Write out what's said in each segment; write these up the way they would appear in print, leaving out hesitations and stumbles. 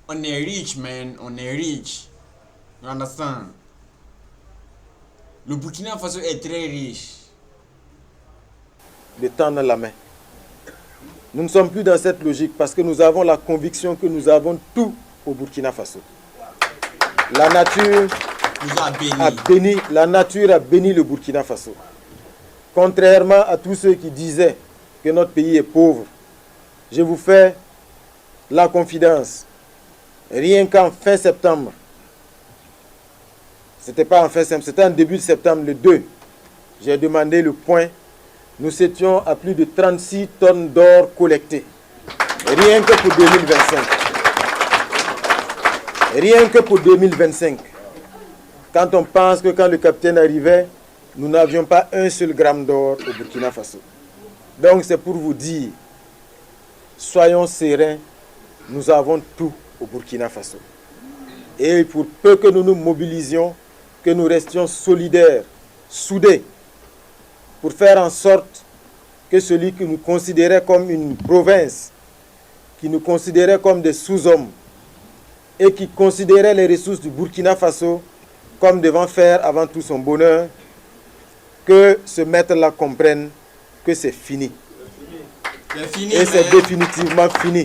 On est rich, man. On est rich. You understand? Le Burkina Faso est très riche. De tendre la main. Nous ne sommes plus dans cette logique parce que nous avons la conviction que nous avons tout au Burkina Faso. La nature la nature a béni le Burkina Faso. Contrairement à tous ceux qui disaient que notre pays est pauvre, je vous fais la confidence. Rien qu'en fin septembre, c'était pas en fin septembre, c'était en début de septembre, le 2, j'ai demandé le point. Nous étions à plus de 36 tonnes d'or collectées. Rien que pour 2025. Rien que pour 2025. Quand on pense que quand le capitaine arrivait, nous n'avions pas un seul gramme d'or au Burkina Faso. Donc c'est pour vous dire, soyons sereins, nous avons tout au Burkina Faso. Et pour peu que nous nous mobilisions, que nous restions solidaires, soudés, pour faire en sorte que celui qui nous considérait comme une province, qui nous considérait comme des sous-hommes, et qui considérait les ressources du Burkina Faso comme devant faire avant tout son bonheur, que ce maître-là comprenne que c'est fini. Et c'est définitivement fini.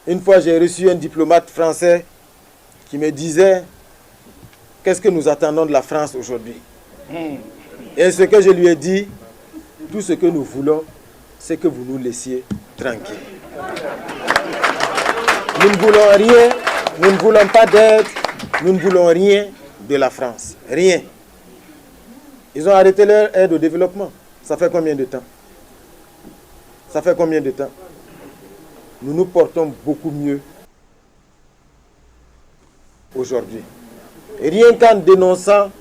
Une fois, j'ai reçu un diplomate français qui me disait « Qu'est-ce que nous attendons de la France aujourd'hui ?» Et ce que je lui ai dit, tout ce que nous voulons, c'est que vous nous laissiez tranquilles. Nous ne voulons rien, nous ne voulons pas d'aide, nous ne voulons rien de la France. Rien. Ils ont arrêté leur aide au développement. Ça fait combien de temps? Ça fait combien de temps? Nous nous portons beaucoup mieux aujourd'hui. Rien qu'en dénonçant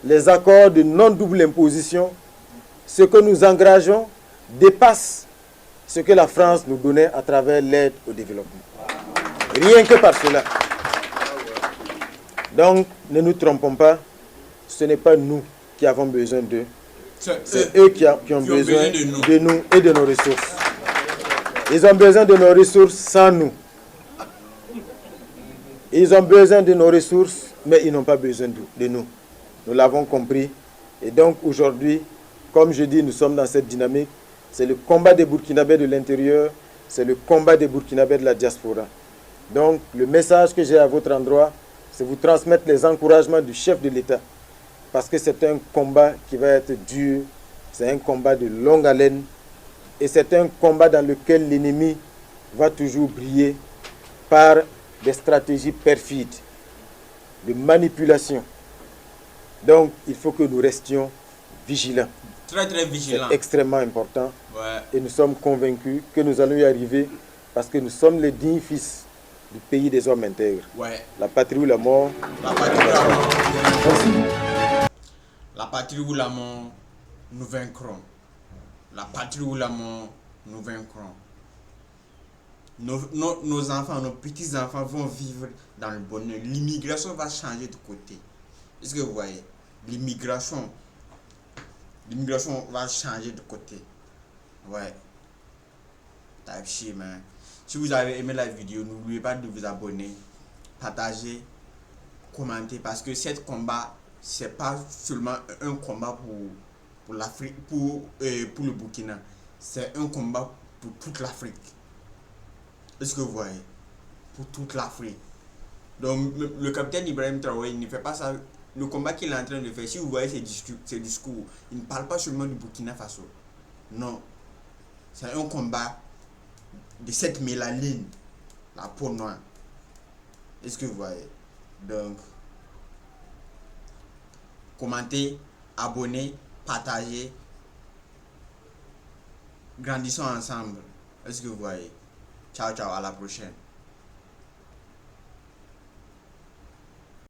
les accords de non-double imposition, ce que nous engageons dépasse ce que la France nous donnait à travers l'aide au développement. Rien que par cela. Donc, ne nous trompons pas, ce n'est pas nous qui avons besoin d'eux. C'est eux qui ont besoin de nous et de nos ressources. Ils ont besoin de nos ressources sans nous. Ils ont besoin de nos ressources, mais ils n'ont pas besoin de nous. Nous l'avons compris. Et donc aujourd'hui, comme je dis, nous sommes dans cette dynamique. C'est le combat des Burkinabés de l'intérieur, c'est le combat des Burkinabés de la diaspora. Donc le message que j'ai à votre endroit, c'est vous transmettre les encouragements du chef de l'État. Parce que c'est un combat qui va être dur, c'est un combat de longue haleine. Et c'est un combat dans lequel l'ennemi va toujours briller par des stratégies perfides, de manipulation. Donc, il faut que nous restions vigilants. Très, très vigilants. C'est extrêmement important. Ouais. Et nous sommes convaincus que nous allons y arriver parce que nous sommes les dignes fils du pays des hommes intègres. Ouais. La patrie ou la mort. La patrie ou la mort. La patrie ou la mort, nous vaincrons. La patrie ou la mort, nous vaincrons. Nos enfants, nos petits-enfants vont vivre dans le bonheur. L'immigration va changer de côté. Est-ce que vous voyez? L'immigration va changer de côté. Ouais. Type shit, man. Si vous avez aimé la vidéo, n'oubliez pas de vous abonner, partager, commenter. Parce que ce combat, c'est pas seulement un combat pour l'Afrique, pour le Burkina. C'est un combat pour toute l'Afrique. Est-ce que vous voyez? Pour toute l'Afrique. Donc le capitaine Ibrahim Traoré ne fait pas ça. Le combat qu'il est en train de faire, si vous voyez ses discours, il ne parle pas seulement du Burkina Faso. Non. C'est un combat de cette mélanine, la peau noire. Est-ce que vous voyez? Donc, commentez, abonnez, partagez. Grandissons ensemble. Est-ce que vous voyez? Ciao, ciao, à la prochaine.